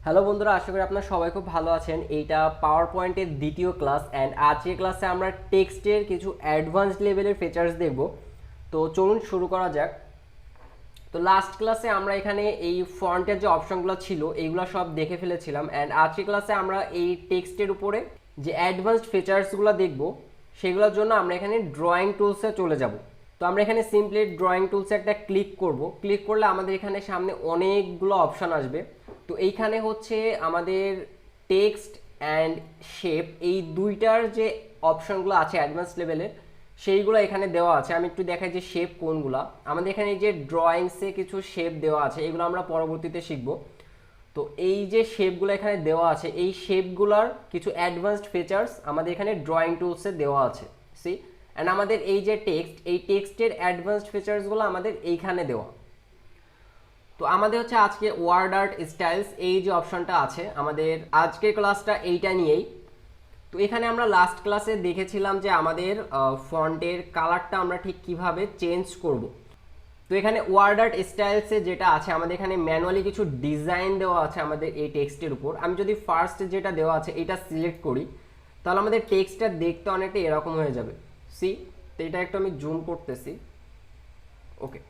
Hello বন্ধুরা, আশা করি আপনারা সবাই খুব ভালো আছেন। এইটা পাওয়ার পয়েন্টের দ্বিতীয় ক্লাস অ্যান্ড আজকের ক্লাসে আমরা টেক্সটের কিছু অ্যাডভান্সড লেভেলের ফিচার্স দেখব। তো চলুন শুরু করা যাক। তো লাস্ট ক্লাসে আমরা এখানে এই ফন্টের যে অপশনগুলো ছিল এইগুলো সব দেখে ফেলেছিলাম অ্যান্ড আজকের ক্লাসে আমরা এই টেক্সটের উপরে যে অ্যাডভান্সড ফিচার্সগুলো দেখব সেগুলোর জন্য আমরা এখানে ড্রয়িং টুলসে চলে যাব। তো আমরা এখানে সিম্পলি ড্রয়িং টুলসে একটা ক্লিক করব। ক্লিক করলে আমাদের এখানে সামনে অনেকগুলো অপশন আসবে। তো এইখানে হচ্ছে আমাদের টেক্সট অ্যান্ড শেপ এই দুইটার যে অপশনগুলো আছে অ্যাডভান্স লেভেলের সেইগুলো এখানে দেওয়া আছে। আমি একটু দেখাই যে শেপ কোনগুলো। আমাদের এখানে যে ড্রয়িংসে কিছু শেপ দেওয়া আছে এগুলো আমরা পরবর্তীতে শিখব। তো এই যে শেপগুলো এখানে দেওয়া আছে এই শেপগুলোর কিছু অ্যাডভান্সড ফিচার্স আমাদের এখানে ড্রয়িং টুলসে দেওয়া আছে। সি অ্যান্ড আমাদের এই যে টেক্সট এই টেক্সটের অ্যাডভান্সড ফিচার্সগুলো আমাদের এইখানে দেওয়া। তো আমাদের হচ্ছে আজকে ওয়ার্ড আর্ট স্টাইলস এই যে অপশনটা আছে আমাদের আজকের ক্লাসটা এইটা নিয়েই। তো এখানে আমরা লাস্ট ক্লাসে দেখেছিলাম যে আমাদের ফন্টের কালারটা আমরা ঠিক কিভাবে চেঞ্জ করব। তো এখানে ওয়ার্ড আর্ট স্টাইলসে যেটা আছে আমাদের এখানে ম্যানুয়ালি কিছু ডিজাইন দেওয়া আছে আমাদের এই টেক্সটের উপর। আমি যদি ফার্স্ট যেটা দেওয়া আছে এটা সিলেক্ট করি তাহলে আমাদের টেক্সটটা দেখতে অনেকটা এরকম হয়ে যাবে। সি তো এটা একটু আমি জুম করতেছি। ওকে,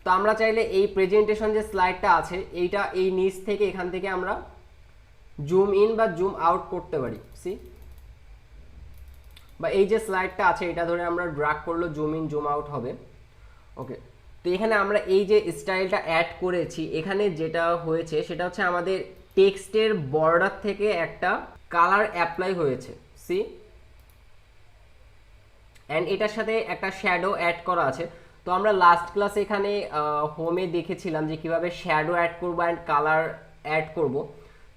তো আমরা চাইলে এই প্রেজেন্টেশন যে স্লাইডটা আছে এইটা এই নিচ থেকে এখান থেকে আমরা জুম ইন বা জুম আউট করতে পারি। সি বা এই যে স্লাইডটা আছে এটা ধরে আমরা ড্র্যাগ করলে জুম ইন জুম আউট হবে। ওকে, তো এখানে আমরা এই যে স্টাইলটা অ্যাড করেছি এখানে যেটা হয়েছে সেটা হচ্ছে আমাদের টেক্সটের বর্ডার থেকে একটা কালার অ্যাপ্লাই হয়েছে। সি অ্যান্ড এটার সাথে একটা শ্যাডো অ্যাড করা আছে। তো আমরা লাস্ট ক্লাসে এখানে হোমে দেখেছিলাম যে কিভাবে শ্যাডো অ্যাড করবো অ্যান্ড কালার অ্যাড করব।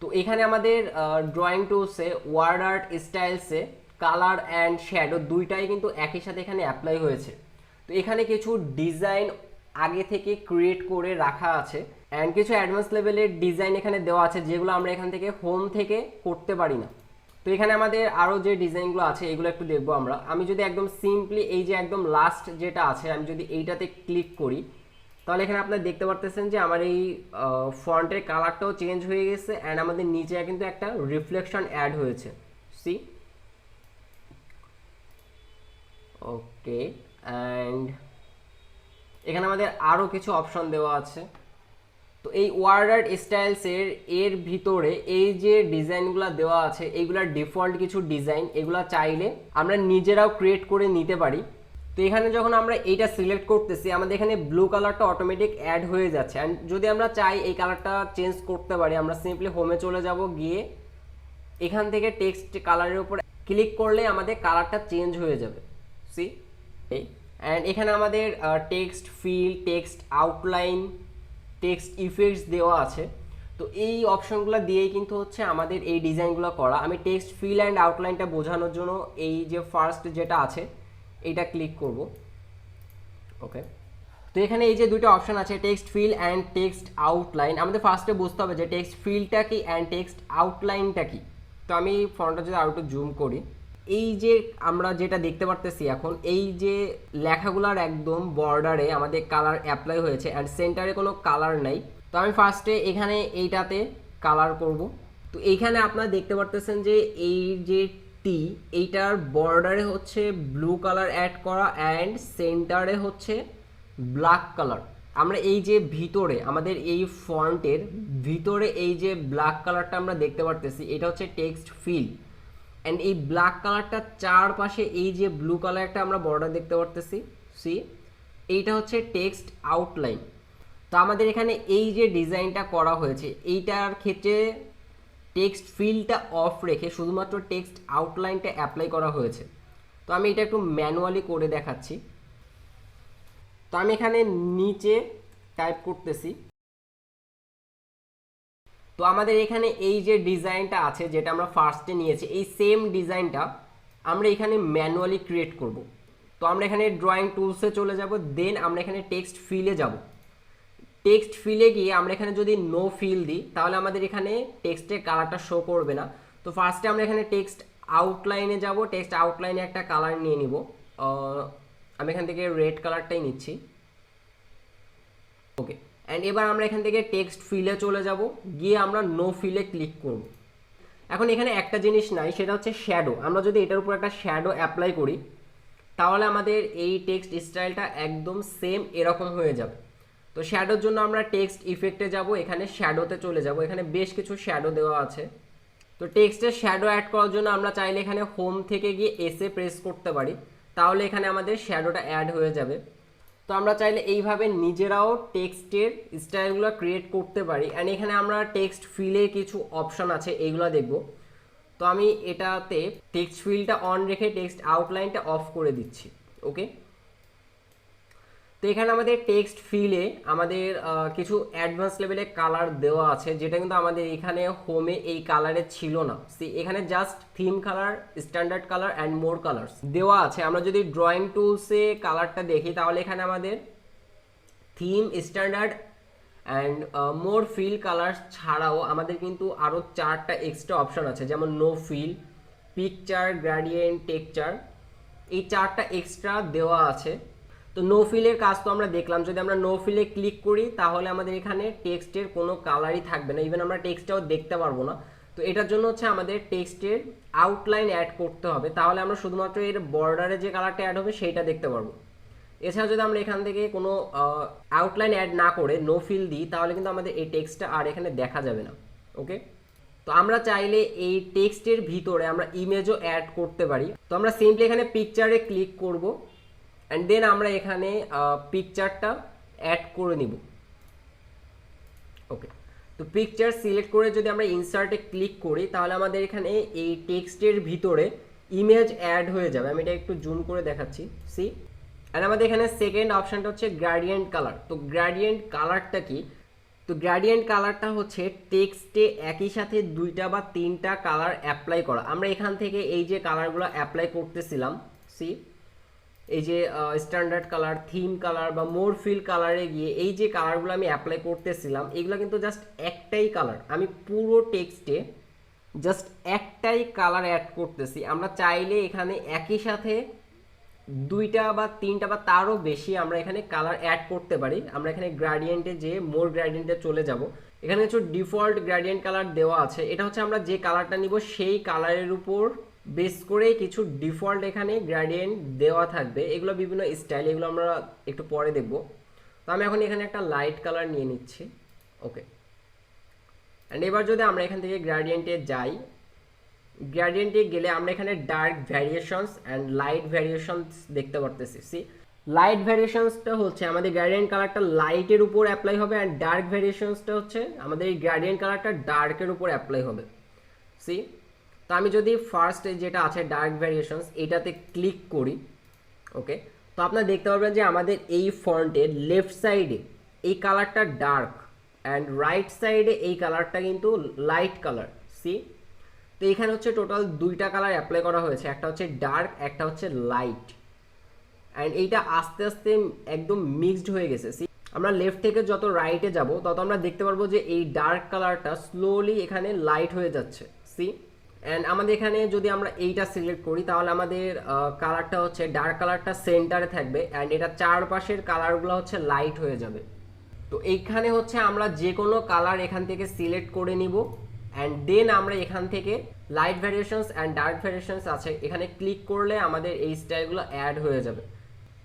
তো এখানে আমাদের ড্রয়িং টুলসে ওয়ার্ড আর্ট স্টাইলসে কালার অ্যান্ড শ্যাডো দুইটাই কিন্তু একই সাথে এখানে অ্যাপ্লাই হয়েছে। তো এখানে কিছু ডিজাইন আগে থেকে ক্রিয়েট করে রাখা আছে অ্যান্ড কিছু অ্যাডভান্স লেভেলের ডিজাইন এখানে দেওয়া আছে যেগুলো আমরা এখান থেকে হোম থেকে করতে পারি না। তো এখানে আমাদের আরও যে ডিজাইনগুলো আছে এগুলো একটু দেখবো আমরা। আমি যদি একদম সিম্পলি এই যে একদম লাস্ট যেটা আছে আমি যদি এইটাতে ক্লিক করি তাহলে এখানে আপনারা দেখতে পারতেছেন যে আমার এই ফন্টের কালারটাও চেঞ্জ হয়ে গেছে অ্যান্ড আমাদের নিচে কিন্তু একটা রিফ্লেকশন অ্যাড হয়েছে। সি ওকে, অ্যান্ড এখানে আমাদের আরও কিছু অপশন দেওয়া আছে। তো এই ওয়ার্ড আর্ট স্টাইলসের এর ভিতরে এই যে ডিজাইনগুলো দেওয়া আছে এইগুলার ডিফল্ট কিছু ডিজাইন এগুলা চাইলে আমরা নিজেরাও ক্রিয়েট করে নিতে পারি। তো এখানে যখন আমরা এইটা সিলেক্ট করতেছি আমাদের এখানে ব্লু কালারটা অটোমেটিক অ্যাড হয়ে যাচ্ছে অ্যান্ড যদি আমরা চাই এই কালারটা চেঞ্জ করতে পারি আমরা সিম্পলি হোমে চলে যাব, গিয়ে এখান থেকে টেক্সট কালারের উপর ক্লিক করলে আমাদের কালারটা চেঞ্জ হয়ে যাবে। সি অ্যান্ড এখানে আমাদের text feel, text outline, text effects দেওয়া আছে। তো এই অপশনগুলো দিয়েই কিন্তু হচ্ছে আমাদের এই ডিজাইনগুলো করা। আমি টেক্সট ফিল অ্যান্ড আউটলাইনটা বোঝানোর জন্য এই যে ফার্স্ট যেটা আছে এইটা ক্লিক করব। ওকে, তো এখানে এই যে দুটো অপশন আছে text feel and text outline, আমাদের ফার্স্টে বুঝতে হবে যে টেক্সট ফিলটা কি অ্যান্ড টেক্সট আউটলাইনটা কি। তো আমি ফন্টটা যদি আরো একটু জুম করি এই যে আমরা যেটা দেখতে পারতেছি এখন এই যে লেখাগুলোর একদম বর্ডারে আমাদের কালার অ্যাপ্লাই হয়েছে অ্যান্ড সেন্টারে কোনো কালার নাই। তো আমি ফার্স্টে এখানে এইটাতে কালার করব। তো এইখানে আপনারা দেখতে পারতেছেন যে এই যে টি এইটার বর্ডারে হচ্ছে ব্লু কালার অ্যাড করা অ্যান্ড সেন্টারে হচ্ছে ব্ল্যাক কালার। আমরা এই যে ভিতরে আমাদের এই ফন্টের ভিতরে এই যে ব্ল্যাক কালারটা আমরা দেখতে পারতেছি এটা হচ্ছে টেক্সট ফিল অ্যান্ড এই ব্ল্যাক কালারটার চারপাশে এই যে ব্লু কালার একটা আমরা বর্ডার দেখতে পারতেছি। সি এইটা হচ্ছে টেক্সট আউটলাইন। তো আমাদের এখানে এই যে ডিজাইনটা করা হয়েছে এইটার ক্ষেত্রে টেক্সট ফিলটা অফ রেখে শুধুমাত্র টেক্সট আউটলাইনটা অ্যাপ্লাই করা হয়েছে। তো আমি এটা একটু ম্যানুয়ালি করে দেখাচ্ছি। তো আমি এখানে নিচে টাইপ করতেছি। তো আমাদের এখানে এই যে ডিজাইনটা আছে যেটা আমরা ফার্স্টে নিয়েছি এই সেম ডিজাইনটা আমরা এখানে ম্যানুয়ালি ক্রিয়েট করব। তো আমরা এখানে ড্রয়িং টুলসে চলে যাব, দেন আমরা এখানে টেক্সট ফিলে যাব। টেক্সট ফিলে গিয়ে আমরা এখানে যদি নো ফিল দিই তাহলে আমাদের এখানে টেক্সটের কালারটা শো করবে না। তো ফার্স্টে আমরা এখানে টেক্সট আউটলাইনে যাব, টেক্সট আউটলাইনে একটা কালার নিয়ে নিব। আমি এখান থেকে রেড কালারটাই নিচ্ছি। ওকে, অ্যান্ড এবার আমরা এখান থেকে টেক্সট ফিলে চলে যাব, গিয়ে আমরা নো ফিলে ক্লিক করব। এখন এখানে একটা জিনিস নাই, সেটা হচ্ছে শ্যাডো। আমরা যদি এটার উপর একটা শ্যাডো অ্যাপ্লাই করি তাহলে আমাদের এই টেক্সট স্টাইলটা একদম সেম এরকম হয়ে যাবে। তো শ্যাডোর জন্য আমরা টেক্সট ইফেক্টে যাব, এখানে শ্যাডোতে চলে যাব, এখানে বেশ কিছু শ্যাডো দেওয়া আছে। তো টেক্সটের শ্যাডো অ্যাড করার জন্য আমরা চাইলে এখানে হোম থেকে গিয়ে এসে প্রেস করতে পারি, তাহলে এখানে আমাদের শ্যাডোটা অ্যাড হয়ে যাবে। তো আমরা চাইলে এইভাবে নিজেরাও টেক্সটের স্টাইলগুলো ক্রিয়েট করতে পারি। অ্যান্ড এখানে আমরা টেক্সট ফিলে কিছু অপশন আছে, এইগুলো দেখব। তো আমি এটাতে টেক্সট ফিলটা অন রেখে টেক্সট আউটলাইনটা অফ করে দিচ্ছি। ওকে, তো এখানে আমাদের টেক্সট ফিলে আমাদের কিছু অ্যাডভান্স লেভেলে কালার দেওয়া আছে, যেটা কিন্তু আমাদের এখানে হোমে এই কালারে ছিল না। এখানে just theme colour, standard colour and more colours দেওয়া আছে। আমরা যদি ড্রয়িং টুলসে কালারটা দেখি তাহলে এখানে আমাদের theme, standard and more fill colour ছাড়াও আমাদের কিন্তু আরও 4টা এক্সট্রা অপশন আছে, যেমন no fill, picture, gradient, texture, এই 4টা এক্সট্রা দেওয়া আছে। তো নো ফিলের কাজ তো আমরা দেখলাম। যদি আমরা নো ফিলে ক্লিক করি তাহলে আমাদের এখানে টেক্সটের কোনো কালারই থাকবে না, ইভেন আমরা টেক্সটটাও দেখতে পারবো না। তো এটার জন্য হচ্ছে আমাদের টেক্সটের আউটলাইন অ্যাড করতে হবে, তাহলে আমরা শুধুমাত্র এর বর্ডারে যে কালারটা অ্যাড হবে সেইটা দেখতে পারবো। এছাড়া যদি আমরা এখান থেকে কোনো আউটলাইন অ্যাড না করে নো ফিল দিই তাহলে কিন্তু আমাদের এই টেক্সটটা আর এখানে দেখা যাবে না। ওকে, তো আমরা চাইলে এই টেক্সটের ভিতরে আমরা ইমেজও অ্যাড করতে পারি। তো আমরা সিম্পলি এখানে পিকচারে ক্লিক করব অ্যান্ড দেন আমরা এখানে পিকচারটা অ্যাড করে নিব। ওকে, তো পিকচার সিলেক্ট করে যদি আমরা ইনসার্টে ক্লিক করি তাহলে আমাদের এখানে এই টেক্সটের ভিতরে ইমেজ অ্যাড হয়ে যাবে। আমি এটা একটু জুম করে দেখাচ্ছি। সি, অ্যান্ড আমাদের এখানে সেকেন্ড অপশানটা হচ্ছে গ্রেডিয়েন্ট কালার। তো গ্রেডিয়েন্ট কালারটা কি? তো গ্রেডিয়েন্ট কালারটা হচ্ছে টেক্সটে একই সাথে 2টা বা 3টা কালার অ্যাপ্লাই করা। আমরা এখান থেকে এই যে কালারগুলো অ্যাপ্লাই করতেছিলাম, সি, এই যে স্ট্যান্ডার্ড কালার, থিম কালার বা মোর ফিল কালারে গিয়ে এই যে কালারগুলো আমি অ্যাপ্লাই করতেছিলাম, এগুলো কিন্তু জাস্ট একটাই কালার। আমি পুরো টেক্সটে জাস্ট একটাই কালার অ্যাড করতেছি। আমরা চাইলে এখানে একই সাথে 2টা বা 3টা বা তারও বেশি আমরা এখানে কালার অ্যাড করতে পারি। আমরা এখানে গ্রেডিয়েন্টে যে মোর গ্রেডিয়েন্টে চলে যাব, এখানে কিছু ডিফল্ট গ্রেডিয়েন্ট কালার দেওয়া আছে। এটা হচ্ছে আমরা যে কালারটা নিব সেই কালারের উপর বেস করে কিছু ডিফল্ট এখানে গ্রেডিয়েন্ট দেওয়া থাকবে। এগুলো বিভিন্ন স্টাইল, এগুলো আমরা একটু পরে দেখব। তো আমি এখন এখানে একটা লাইট কালার নিয়ে নিচ্ছি। ওকে, অ্যান্ড এবার যদি আমরা এখান থেকে গ্রেডিয়েন্টে যাই, গ্রেডিয়েন্টে গেলে আমরা এখানে dark variations and light variations দেখতে পারতেছি। সি, লাইট ভ্যারিয়েশনসটা হচ্ছে আমাদের গ্রেডিয়েন্ট কালারটা লাইটের উপর অ্যাপ্লাই হবে, অ্যান্ড ডার্ক ভ্যারিয়েশনসটা হচ্ছে আমাদের এই গ্রেডিয়েন্ট কালারটা ডার্কের উপর অ্যাপ্লাই হবে। সি, তো আমি যদি ফার্স্ট যেটা আছে ডার্ক ভ্যারিয়েশনস, এটাতে ক্লিক করি। ওকে, তো আপনারা দেখতে পারবেন যে আমাদের এই ফন্টের লেফট সাইডে এই কালারটা ডার্ক অ্যান্ড রাইট সাইডে এই কালারটা কিন্তু লাইট কালার। সি, তো এখানে হচ্ছে টোটাল 2টা কালার অ্যাপ্লাই করা হয়েছে, একটা হচ্ছে ডার্ক, একটা হচ্ছে লাইট। অ্যান্ড এইটা আস্তে আস্তে একদম মিক্সড হয়ে গেছে। সি, আমরা লেফট থেকে যত রাইটে যাব তত আমরা দেখতে পারবো যে এই ডার্ক কালারটা স্লোলি এখানে লাইট হয়ে যাচ্ছে। সি, অ্যান্ড আমাদের এখানে যদি আমরা এইটা সিলেক্ট করি তাহলে আমাদের কালারটা হচ্ছে ডার্ক কালারটা সেন্টারে থাকবে অ্যান্ড এটা চারপাশের কালারগুলো হচ্ছে লাইট হয়ে যাবে। তো এইখানে হচ্ছে আমরা যে কোনো কালার এখান থেকে সিলেক্ট করে নিব অ্যান্ড দেন আমরা এখান থেকে light variations and dark variations আছে, এখানে ক্লিক করলে আমাদের এই স্টাইলগুলো অ্যাড হয়ে যাবে।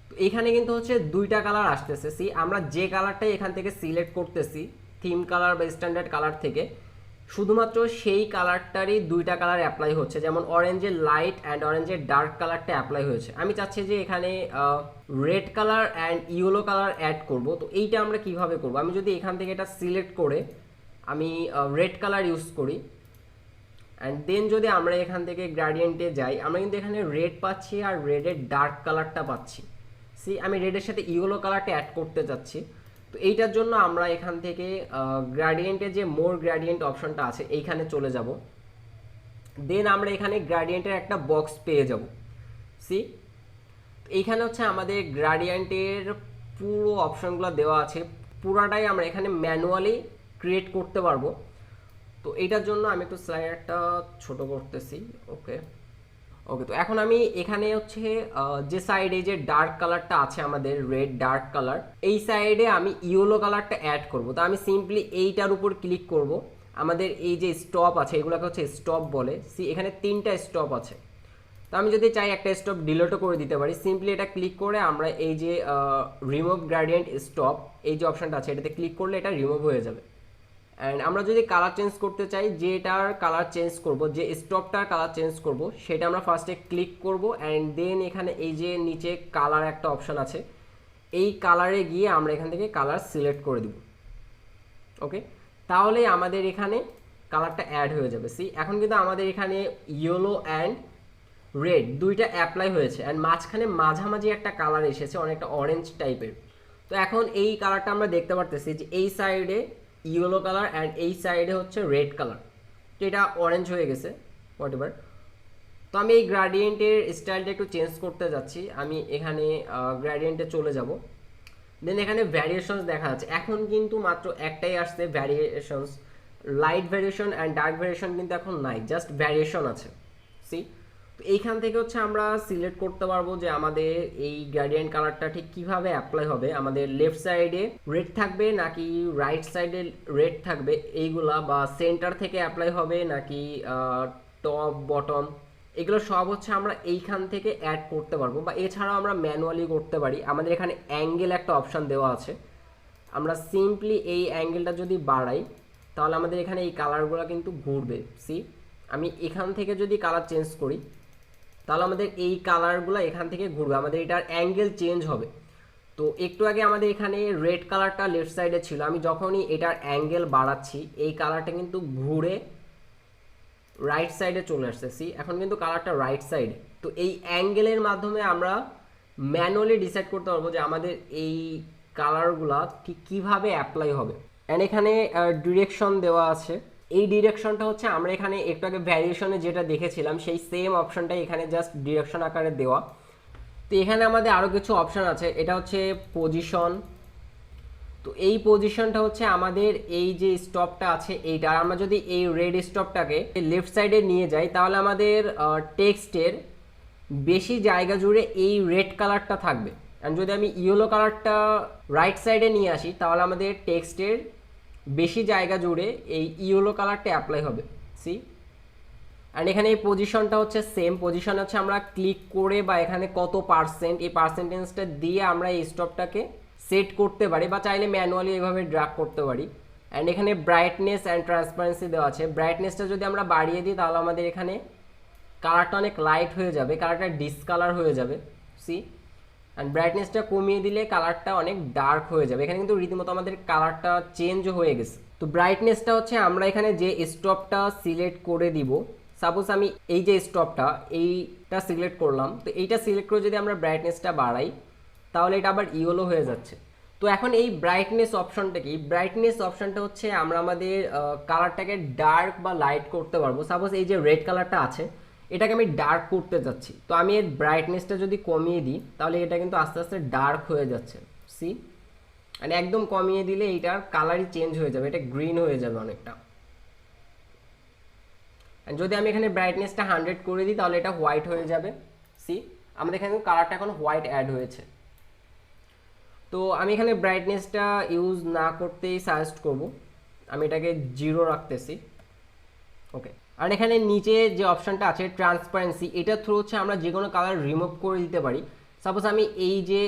তো এখানে কিন্তু হচ্ছে 2টা কালার আসতেছে। সি, আমরা যে কালারটাই এখান থেকে সিলেক্ট করতেছি থিম কালার বা স্ট্যান্ডার্ড কালার থেকে, শুধুমাত্র সেই কালারটারই 2টা কালার অ্যাপ্লাই হচ্ছে। যেমন অরেঞ্জের লাইট অ্যান্ড অরেঞ্জের ডার্ক কালারটা অ্যাপ্লাই হয়েছে। আমি চাচ্ছি যে এখানে red colour and yellow colour add করব। তো এইটা আমরা কিভাবে করব? আমি যদি এখান থেকে এটা সিলেক্ট করে আমি রেড কালার ইউজ করি অ্যান্ড দেন যদি আমরা এখান থেকে গ্রেডিয়েন্টে যাই, আমরা কিন্তু এখানে রেড পাচ্ছি আর রেডের ডার্ক কালারটা পাচ্ছি। সি, আমি রেডের সাথে ইয়েলো কালারটা অ্যাড করতে যাচ্ছি। তো এইটার জন্য আমরা এখান থেকে গ্রেডিয়েন্টে যে মোর গ্রেডিয়েন্ট অপশনটা আছে এইখানে চলে যাব, দেন আমরা এখানে গ্রেডিয়েন্টের একটা বক্স পেয়ে যাব। সি, এইখানে হচ্ছে আমাদের গ্রেডিয়েন্টের পুরো অপশনগুলো দেওয়া আছে, পুরাটাই আমরা এখানে ম্যানুয়ালি ক্রিয়েট করতে পারবো। তো এইটার জন্য আমি একটু স্লাইডারটা ছোট করতেছি। ওকে, ওকে, তো এখন আমি এখানে হচ্ছে যে সাইডে যে ডার্ক কালারটা আছে আমাদের রেড ডার্ক কালার, এই সাইডে আমি ইয়েলো কালারটা অ্যাড করব। তো আমি সিম্পলি এইটার উপর ক্লিক করব। আমাদের এই যে স্টপ আছে এগুলোকে হচ্ছে স্টপ বলে। সি এখানে 3টা স্টপ আছে। তো আমি যদি চাই একটা স্টপ ডিলিটও করে দিতে পারি। সিম্পলি এটা ক্লিক করে আমরা এই যে রিমুভ গ্রেডিয়েন্ট স্টপ এই যে অপশনটা আছে এটাতে ক্লিক করলে এটা রিমুভ হয়ে যাবে। অ্যান্ড আমরা যদি কালার চেঞ্জ করতে চাই, যেটার কালার চেঞ্জ করব, যে স্টপটার কালার চেঞ্জ করব, সেটা আমরা ফার্স্টে ক্লিক করব অ্যান্ড দেন এখানে এই যে নিচে কালার একটা অপশন আছে, এই কালারে গিয়ে আমরা এখান থেকে কালার সিলেক্ট করে দিব। ওকে, তাহলে আমাদের এখানে কালারটা অ্যাড হয়ে যাবে। সি এখন কিন্তু আমাদের এখানে ইয়েলো অ্যান্ড রেড দুইটা অ্যাপ্লাই হয়েছে অ্যান্ড মাঝখানে মাঝামাঝি একটা কালার এসেছে অনেকটা অরেঞ্জ টাইপের। তো এখন এই কালারটা আমরা দেখতে পারতেছি যে এই সাইডে ইয়েলো কালার অ্যান্ড এই সাইডে হচ্ছে রেড কালার। তো এটা অরেঞ্জ হয়ে গেছে হোয়াট এভার। তো আমি এই গ্রাডিয়েন্টের স্টাইলটা একটু চেঞ্জ করতে যাচ্ছি। আমি এখানে গ্রাডিয়েন্টে চলে যাব। দেন এখানে ভ্যারিয়েশনস দেখা যাচ্ছে। এখন কিন্তু মাত্র একটাই আসছে variations, light variation and dark variation কিন্তু এখন নাই, জাস্ট ভ্যারিয়েশন আছে। সি তো এইখান থেকে হচ্ছে আমরা সিলেক্ট করতে পারবো যে আমাদের এই গ্রেডিয়েন্ট কালারটা ঠিক কিভাবে অ্যাপ্লাই হবে। আমাদের লেফট সাইডে রেড থাকবে নাকি রাইট সাইডে রেড থাকবে এইগুলা, বা সেন্টার থেকে অ্যাপ্লাই হবে নাকি টপ বটম, এগুলো সব হচ্ছে আমরা এইখান থেকে অ্যাড করতে পারবো, বা এছাড়াও আমরা ম্যানুয়ালি করতে পারি। আমাদের এখানে অ্যাঙ্গেল একটা অপশান দেওয়া আছে, আমরা সিম্পলি এই অ্যাঙ্গেলটা যদি বাড়াই তাহলে আমাদের এখানে এই কালারগুলো কিন্তু ঘুরবে। সি আমি এখান থেকে যদি কালার চেঞ্জ করি তাহলে আমাদের এই কালারগুলো এখান থেকে ঘুরবে, আমাদের এটার অ্যাঙ্গেল চেঞ্জ হবে। তো একটু আগে আমাদের এখানে রেড কালারটা লেফট সাইডে ছিল, আমি যখনই এটার অ্যাঙ্গেল বাড়াচ্ছি এই কালারটা কিন্তু ঘুরে রাইট সাইডে চলে আসছে। সি এখন কিন্তু কালারটা রাইট সাইডে। তো এই অ্যাঙ্গেলের মাধ্যমে আমরা ম্যানুয়ালি ডিসাইড করতে পারবো যে আমাদের এই কালারগুলা ঠিক কীভাবে অ্যাপ্লাই হবে। অ্যান্ড এখানে ডিরেকশন দেওয়া আছে। এই ডিরেকশনটা হচ্ছে আমরা এখানে একটু আগে ভ্যারিয়েশনে যেটা দেখেছিলাম সেই সেম অপশনটাই এখানে জাস্ট ডিরেকশন আকারে দেওয়া। তো এখানে আমাদের আরও কিছু অপশন আছে, এটা হচ্ছে পজিশন। তো এই পজিশনটা হচ্ছে আমাদের এই যে স্টপটা আছে এইটা, আর আমরা যদি এই রেড স্টপটাকে লেফট সাইডে নিয়ে যাই তাহলে আমাদের টেক্সটের বেশি জায়গা জুড়ে এই রেড কালারটা থাকবে। আর যদি আমি ইয়েলো কালারটা রাইট সাইডে নিয়ে আসি তাহলে আমাদের টেক্সটের বেশি জায়গা জুড়ে এই ইয়েলো কালারটা অ্যাপ্লাই হবে। সি অ্যান্ড এখানে এই পজিশনটা হচ্ছে সেম পজিশন, হচ্ছে আমরা ক্লিক করে বা এখানে কত পার্সেন্ট এই পার্সেন্টেজটা দিয়ে আমরা এই স্টপটাকে সেট করতে পারি, বা চাইলে ম্যানুয়ালি এইভাবে ড্র্যাগ করতে পারি। অ্যান্ড এখানে ব্রাইটনেস অ্যান্ড ট্রান্সপারেন্সি দেওয়া আছে। ব্রাইটনেসটা যদি আমরা বাড়িয়ে দিই তাহলে আমাদের এখানে কালারটা অনেক লাইট হয়ে যাবে, কালারটা ডিসকালার হয়ে যাবে। সি অ্যান্ড ব্রাইটনেসটা কমিয়ে দিলে কালারটা অনেক ডার্ক হয়ে যাবে। এখানে কিন্তু রীতিমতো আমাদের কালারটা চেঞ্জ হয়ে গেছে। তো ব্রাইটনেসটা হচ্ছে আমরা এখানে যে স্টপটা সিলেক্ট করে দিব, সাপোজ আমি এই যে স্টপটা এইটা সিলেক্ট করলাম, তো এইটা সিলেক্ট করে যদি আমরা ব্রাইটনেসটা বাড়াই তাহলে এটা আবার ইয়েলো হয়ে যাচ্ছে। তো এখন এই ব্রাইটনেস অপশনটা কি? ব্রাইটনেস অপশনটা হচ্ছে আমরা আমাদের কালারটাকে ডার্ক বা লাইট করতে পারবো। সাপোজ এই যে রেড কালারটা আছে এটাকে আমি ডার্ক করতে যাচ্ছি, তো আমি এর ব্রাইটনেসটা যদি কমিয়ে দিই তাহলে এটা কিন্তু আস্তে আস্তে ডার্ক হয়ে যাচ্ছে। সি মানে একদম কমিয়ে দিলে এইটার কালারই চেঞ্জ হয়ে যাবে, এটা গ্রিন হয়ে যাবে অনেকটা। যদি আমি এখানে ব্রাইটনেসটা 100 করে দিই তাহলে এটা হোয়াইট হয়ে যাবে। সি আমাদের এখানে কালারটা এখন হোয়াইট অ্যাড হয়েছে। তো আমি এখানে ব্রাইটনেসটা ইউজ না করতেই সাজেস্ট করব, আমি এটাকে 0 রাখতেছি। ওকে, আর এখানে নিচে যে অপশনটা আছে ট্রান্সপারেন্সি, এটার থ্রু হচ্ছে আমরা যে কোনো কালার রিমুভ করে দিতে পারি। সাপোজ আমি এই যে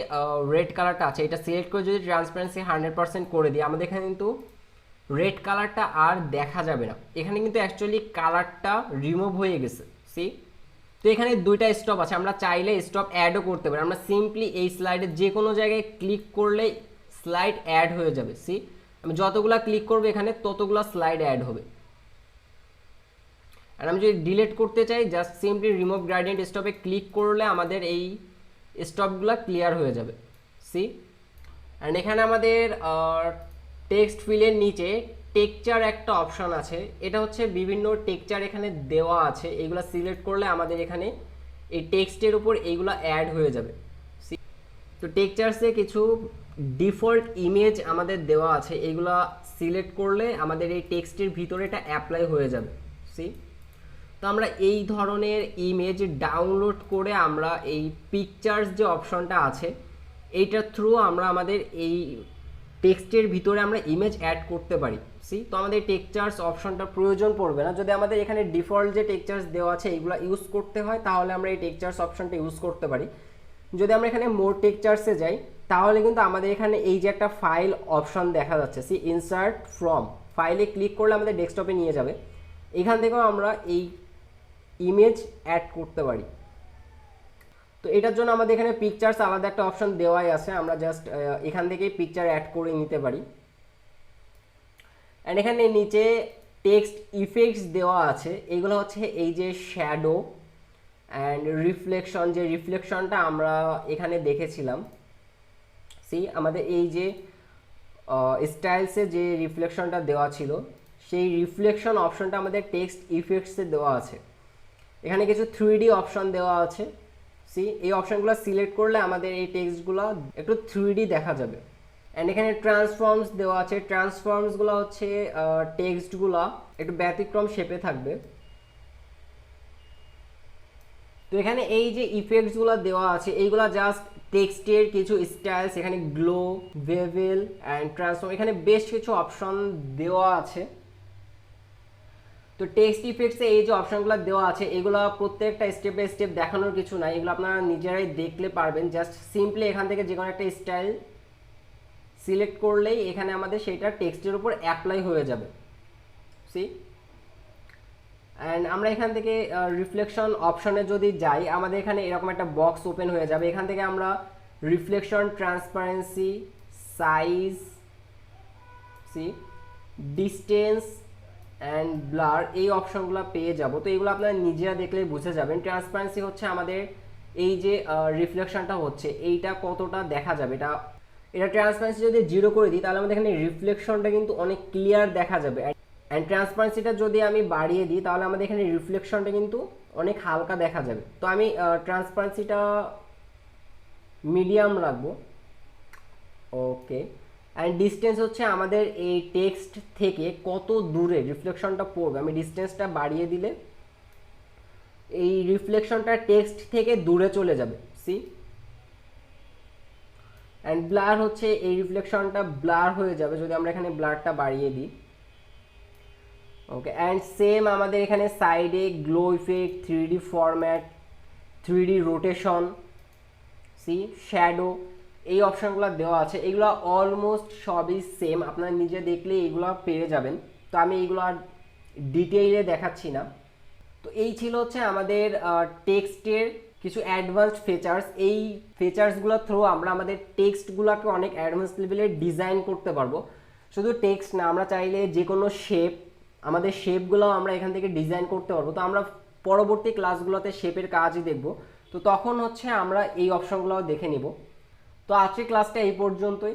রেড কালারটা আছে এটা সিলেক্ট করে যদি ট্রান্সপারেন্সি 100% করে দিই আমাদের এখানে কিন্তু রেড কালারটা আর দেখা যাবে না। এখানে কিন্তু অ্যাকচুয়ালি কালারটা রিমুভ হয়ে গেছে। সি তো এখানে দুইটা স্টপ আছে, আমরা চাইলে স্টপ অ্যাডও করতে পারি। আমরা সিম্পলি এই স্লাইডের যে কোনো জায়গায় ক্লিক করলে স্লাইড অ্যাড হয়ে যাবে। সি আমি যতগুলা ক্লিক করবো এখানে ততগুলা স্লাইড অ্যাড হবে। আর আমি যদি ডিলিট করতে চাই জাস্ট সিম্পলি রিমুভ গ্রেডিয়েন্ট স্টপে ক্লিক করলে আমাদের এই স্টপগুলো ক্লিয়ার হয়ে যাবে। সি অ্যান্ড এখানে আমাদের টেক্সট ফিলের নিচে টেক্সচার একটা অপশন আছে, এটা হচ্ছে বিভিন্ন টেক্সচার এখানে দেওয়া আছে, এইগুলো সিলেক্ট করলে আমাদের এখানে এই টেক্সটের উপর এইগুলো অ্যাড হয়ে যাবে। তো টেক্সচার্সে কিছু ডিফল্ট ইমেজ আমাদের দেওয়া আছে, এইগুলা সিলেক্ট করলে আমাদের এই টেক্সটের ভিতরে এটা অ্যাপ্লাই হয়ে যাবে। সি তো আমরা এই ধরনের ইমেজ ডাউনলোড করে আমরা এই পিকচার্স যে অপশনটা আছে এইটার থ্রু আমরা আমাদের এই টেক্সটের ভিতরে আমরা ইমেজ অ্যাড করতে পারি। তো আমাদের টেক্সচার্স অপশনটা প্রয়োজন পড়বে না। যদি আমাদের এখানে ডিফল্ট যে টেক্সচার্স দেওয়া আছে এইগুলো ইউজ করতে হয় তাহলে আমরা এই টেক্সচার্স অপশনটা ইউজ করতে পারি। যদি আমরা এখানে মোর টেক্সচার্সে যাই তাহলে কিন্তু আমাদের এখানে এই যে একটা ফাইল অপশন দেখা যাচ্ছে, ইনসার্ট ফ্রম, ফাইলে ক্লিক করলে আমাদের ডেস্কটপে নিয়ে যাবে। এখান থেকেও আমরা এই ইমেজ অ্যাড করতে পারি। তো এটার জন্য আমাদের এখানে পিকচার্স আলাদা একটা অপশন দেওয়াই আছে, আমরা জাস্ট এখান থেকেই পিকচার অ্যাড করে নিতে পারি। অ্যান্ড এখানে নিচে টেক্সট ইফেক্টস দেওয়া আছে, এগুলো হচ্ছে এই যে শ্যাডো অ্যান্ড রিফ্লেকশন, যে রিফ্লেকশনটা আমরা এখানে দেখেছিলাম। আমাদের এই যে স্টাইলসে যে রিফ্লেকশনটা দেওয়া ছিল সেই রিফ্লেকশন অপশনটা আমাদের টেক্সট ইফেক্টসে দেওয়া আছে। এখানে কিছু 3D অপশন দেওয়া আছে। এই অপশনগুলো সিলেক্ট করলে আমাদের এই টেক্সটগুলো একটু 3D দেখা যাবে। অ্যান্ড এখানে ট্রান্সফর্মস দেওয়া আছে, ট্রান্সফর্মসগুলো হচ্ছে টেক্সটগুলো একটু ব্যতিক্রম শেপে থাকবে। তো এখানে এই যে ইফেক্টসগুলো দেওয়া আছে এইগুলো জাস্ট টেক্সটের কিছু স্টাইলস, এখানে গ্লো, বেভেল অ্যান্ড ট্রান্সফর্ম, এখানে বেশ কিছু অপশন দেওয়া আছে। তো টেক্সট ইফেক্টসে এই যে অপশনগুলো দেওয়া আছে এগুলো প্রত্যেকটা স্টেপ বাই স্টেপ দেখানোর কিছু নাই, এগুলো আপনারা নিজেরাই দেখলে পারবেন। জাস্ট সিম্পলি এখান থেকে যে কোনো একটা স্টাইল সিলেক্ট করলেই এখানে আমাদের সেইটা টেক্সটের উপর অ্যাপ্লাই হয়ে যাবে। অ্যান্ড আমরা এখান থেকে রিফ্লেকশন অপশনে যদি যাই আমাদের এখানে এরকম একটা বক্স ওপেন হয়ে যাবে। এখান থেকে আমরা reflection, transparency, size, distance and blur এই অপশনগুলো পেয়ে যাব। তো এগুলো আপনারা নিজেরা দেখলেই বুঝে যাবেন। ট্রান্সপারেন্সি হচ্ছে আমাদের এই যে রিফ্লেকশনটা হচ্ছে এইটা কতটা দেখা যাবে, এটা ট্রান্সপারেন্সি যদি 0 করে দিই তাহলে আমাদের এখানে রিফ্লেকশনটা কিন্তু অনেক ক্লিয়ার দেখা যাবে। অ্যান্ড ট্রান্সপারেন্সিটা যদি আমি বাড়িয়ে দিই তাহলে আমাদের এখানে রিফ্লেকশনটা কিন্তু অনেক হালকা দেখা যাবে। তো আমি ট্রান্সপারেন্সিটা মিডিয়াম রাখবো। ওকে। অ্যান্ড ডিস্টেন্স হচ্ছে আমাদের এই টেক্সট থেকে কত দূরে রিফ্লেকশনটা পড়বে, আমি ডিস্টেন্সটা বাড়িয়ে দিলে এই রিফ্লেকশনটা টেক্সট থেকে দূরে চলে যাবে। অ্যান্ড ব্লার হচ্ছে এই রিফ্লেকশনটা ব্লার হয়ে যাবে যদি আমরা এখানে ব্লারটা বাড়িয়ে দিই। ওকে। অ্যান্ড সেম আমাদের এখানে সাইডে glow effect, 3D format, 3D rotation, shadow এই অপশনগুলো দেওয়া আছে। এগুলো অলমোস্ট সবই সেম, আপনারা নিজে দেখলে এগুলো পেয়ে যাবেন। তো আমি এগুলো আর ডিটেইলে দেখাচ্ছি না। তো এই ছিল হচ্ছে আমাদের টেক্সটের কিছু অ্যাডভান্সড ফিচার্স। এই ফিচার্সগুলোর থ্রু আমরা আমাদের টেক্সটগুলোকে অনেক অ্যাডভান্স লেভেলে ডিজাইন করতে পারবো। শুধু টেক্সট না, আমরা চাইলে যে কোনো শেপ, আমাদের শেপগুলো আমরা এখান থেকে ডিজাইন করতে পারবো। তো আমরা পরবর্তী ক্লাসগুলোতে শেপের কাজই দেখব, তো তখন হচ্ছে আমরা এই অপশনগুলো দেখে নিব। তো আজকের ক্লাসটা এই পর্যন্তই।